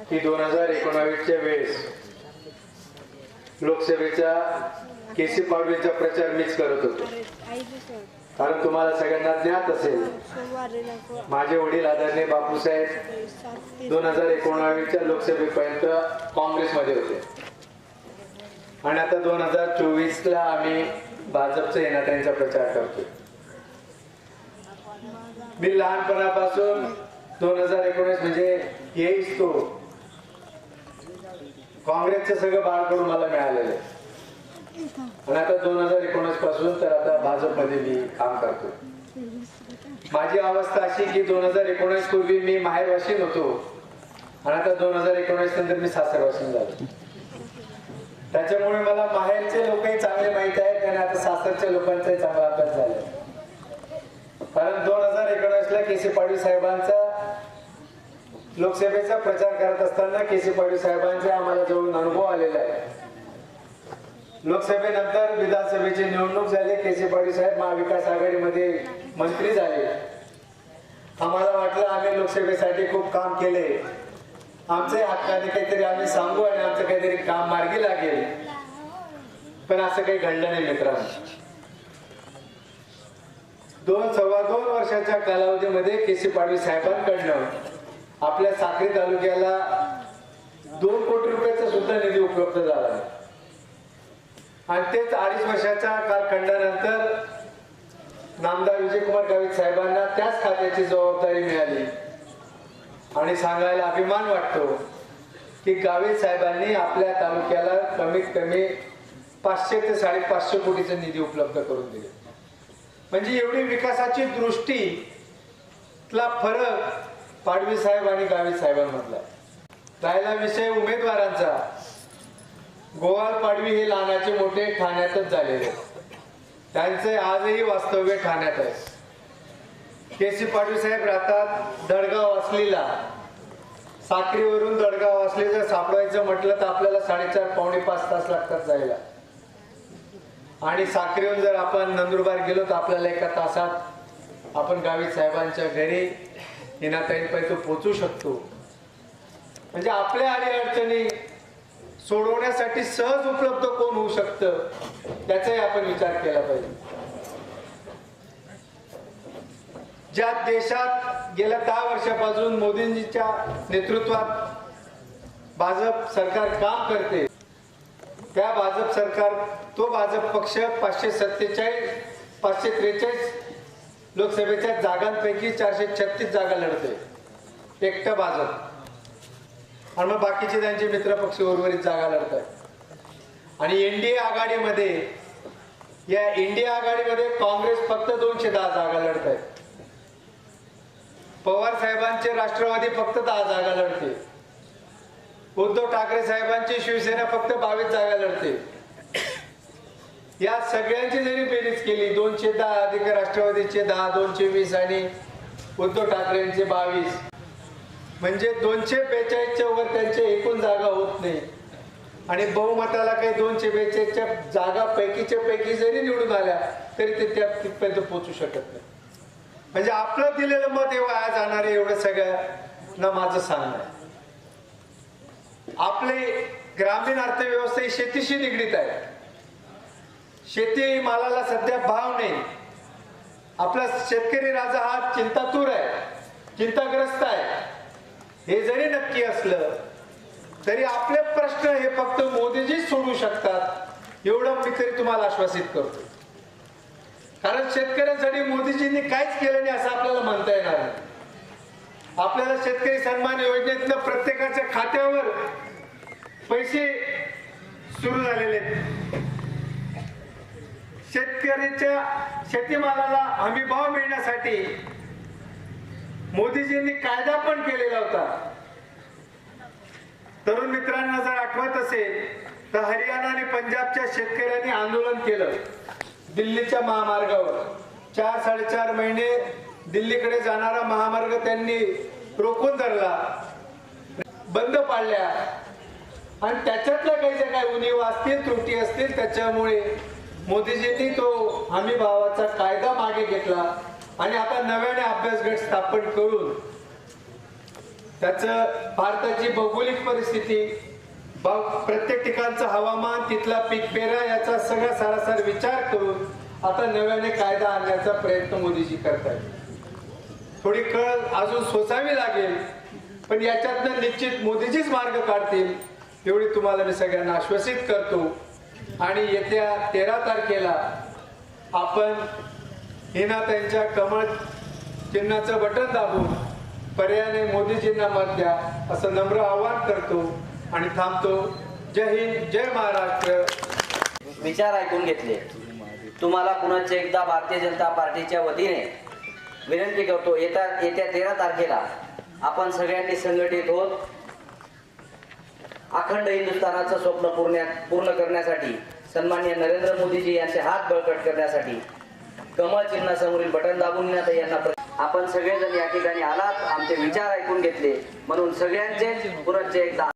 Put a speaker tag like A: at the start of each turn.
A: की 2019च्या वेळेस लोकसभेचा केसी पाडवीचा प्रचार मीच करत होतो। कारण तुम्हाला सगळ्यांना ज्ञात असेल, माझे वडील आदरणीय बापूसाहेब 2019च्या लोकसभेपर्यंत काँग्रेसमध्ये होते आणि आता 2024ला आम्ही भाजपचा येण्याचा प्रचार करतोय। मी लहानपणापासून 2019 म्हणजे येईच तो काँग्रेसचं सगळं बाळ करून मला मिळालेलं आहे आणि आता 2019 पासून तर आता भाजपमध्ये मी काम करतो। माझी अवस्था अशी की 2019 पूर्वी मी माहेरवासी होतो आणि आता 2019 नंतर मी सासरवासी झालो। त्याच्यामुळे मला माहेरचे लोकही चांगले माहित आहेत आणि आता सासरच्या लोकांचाही चांगला अभ्यास झाला। कारण 2019ला केसी पाडवी साहेबांचा लोकसभेचा प्रचार करत असताना केसी पाडवी साहेबांचे आम्हाला जवळून अनुभव आलेला आहे। लोकसभेनंतर विधानसभेची निवडणूक झाली, केसी पाडवी साहेब महाविकास आघाडीमध्ये मंत्री झाले। आम्हाला वाटलं आम्ही लोकसभेसाठी खूप काम केले, आमचे हक्काने काहीतरी आम्ही सांगू आणि आमचं काहीतरी काम मार्गी लागेल, पण असं काही घडलं नाही मित्रांनो। 2-2.25 वर्षाच्या कालावधीमध्ये केसी पाडवी साहेबांकडनं आपल्या साक्री तालुक्याला 2 कोटी रुपयाचा सुद्धा निधी उपलब्ध झाला आहे आणि तेच 2.5 वर्षाच्या कालखंडानंतर नामदार विजयकुमार गावित साहेबांना त्याच खात्याची जबाबदारी मिळाली आणि सांगायला अभिमान वाटतो की गावित साहेबांनी आपल्या तालुक्याला कमीत कमी 500 ते 550 कोटीचा निधी उपलब्ध करून दिले। म्हणजे एवढी विकासाची दृष्टीतला फरक पाडवी साहेब आणि गावित साहेबांमधला। राहिला विषय उमेदवारांचा, गोवाल पाडवी हे लहानाचे मोठे ठाण्यातच झालेले, त्यांचे आजही वास्तव्य ठाण्यात आहे। केसी पाडवी साहेब राहतात दडगाव वासलीला। साक्रीवरून दडगाव वासली जर सापडायचं म्हटलं तर आपल्याला 4.5-5 तास लागतात जायला आणि साक्रीहून जर आपण नंदुरबार गेलो तर आपल्याला 1 तासात आपण गावित साहेबांच्या घरी हिनाताईंपर्यंत पोहोचू शकतो। म्हणजे आपल्या अडचणी सोडवण्यासाठी सहज उपलब्ध कोण होऊ शकतं त्याचाही आपण विचार केला पाहिजे। ज्या देशात गेल्या 10 वर्षापासून मोदींजीच्या नेतृत्वात भाजप सरकार काम करते, त्या भाजप सरकार तो भाजप पक्ष 543 लोकसभेच्या जागांपैकी 436 जागा लढते, एकटं भाजप, आणि मग बाकीचे त्यांचे मित्र पक्ष उर्वरित जागा लढतात। आणि इंडिया आघाडीमध्ये काँग्रेस फक्त 210 जागा लढत आहे, पवार साहेबांचे राष्ट्रवादी फक्त 10 जागा लढते, उद्धव ठाकरे साहेबांची शिवसेना फक्त 22 जागा लढते। या सगळ्यांची जरी बेरीज केली 210 अधिक राष्ट्रवादीचे 10, 220 आणि उद्धव ठाकरेंचे 22, म्हणजे 242च्या वर त्यांच्या एकूण जागा होत नाही आणि बहुमताला काही 242च्या जागा पैकी जरी निवडून आल्या तरी ते त्या तिथपर्यंत पोहोचू शकत नाही। म्हणजे आपलं दिलेलं मत हे वाया जाणार आहे एवढं सगळ्यांना माझं सांगणं आहे। आपले ग्रामीण अर्थव्यवस्था ही शेतीशी निगडीत आहे। शेती मालाला सध्या भाव नाही, आपला शेतकरी राजा हा चिंतातूर आहे, चिंताग्रस्त आहे। हे जरी नक्की असलं तरी आपले प्रश्न हे फक्त मोदीजीच सोडवू शकतात एवढं मी तरी तुम्हाला आश्वासित करतो। कारण शेतकऱ्यांसाठी मोदीजींनी काहीच केलं नाही असं आपल्याला म्हणता येणार नाही। आपल्याला शेतकरी सन्मान योजनेतनं प्रत्येकाच्या खात्यावर पैसे सुरू झालेले आहेत। शेतकऱ्याच्या शेतीमालाला हमी भाव मिळण्यासाठी मोदीजींनी कायदा पण केलेला होता। तरुण मित्रांना जर आठवत असेल तर हरियाणा आणि पंजाबच्या शेतकऱ्यांनी आंदोलन केलं दिल्लीच्या महामार्गावर। 4-4.5 महिने दिल्लीकडे जाणारा महामार्ग त्यांनी रोखून धरला, बंद पाडल्या आणि त्याच्यातल्या काही ज्या काही उणीव असतील, त्रुटी असतील, त्याच्यामुळे मोदीजींनी तो हमी भावाचा कायदा मागे घेतला आणि आता नव्याने अभ्यास गट स्थापन करून त्याचं भारताची भौगोलिक परिस्थिती, प्रत्येक ठिकाणचं हवामान, तिथला पीक पेरा याचा सगळा सारासार विचार करून आता नव्याने कायदा आणण्याचा प्रयत्न मोदीजी करतायत. थोडी कळ अजून सोसावी लागेल, पण याच्यातनं निश्चित मोदीजीच मार्ग काढतील एवढी तुम्हाला मी सगळ्यांना आश्वासित करतो. आणि येत्या 13 तारखेला आपण हिनाताईंच्या कमळ चिन्हाचं बटन दाबून पर्यायाने मोदीजींना मत द्या असं नम्र आवाहन करतो आणि थांबतो. जय हिंद, जय महाराष्ट्र.
B: विचार ऐकून घेतले. तुम्हाला पुन्हा एकदा भारतीय जनता पार्टीच्या वतीने विनंती करतो, येत्या 13 तारखेला आपण सगळ्यांनी संघटित होत अखंड हिंदुस्थानाचं स्वप्न पूर्ण करण्यासाठी, सन्माननीय नरेंद्र मोदीजी यांचे हात बळकट करण्यासाठी कमळ चिन्हासमोरील बटन दाबून यांना आपण सगळेजण या ठिकाणी आलात, आमचे विचार ऐकून घेतले, म्हणून सगळ्यांचे पुन्हा एकदा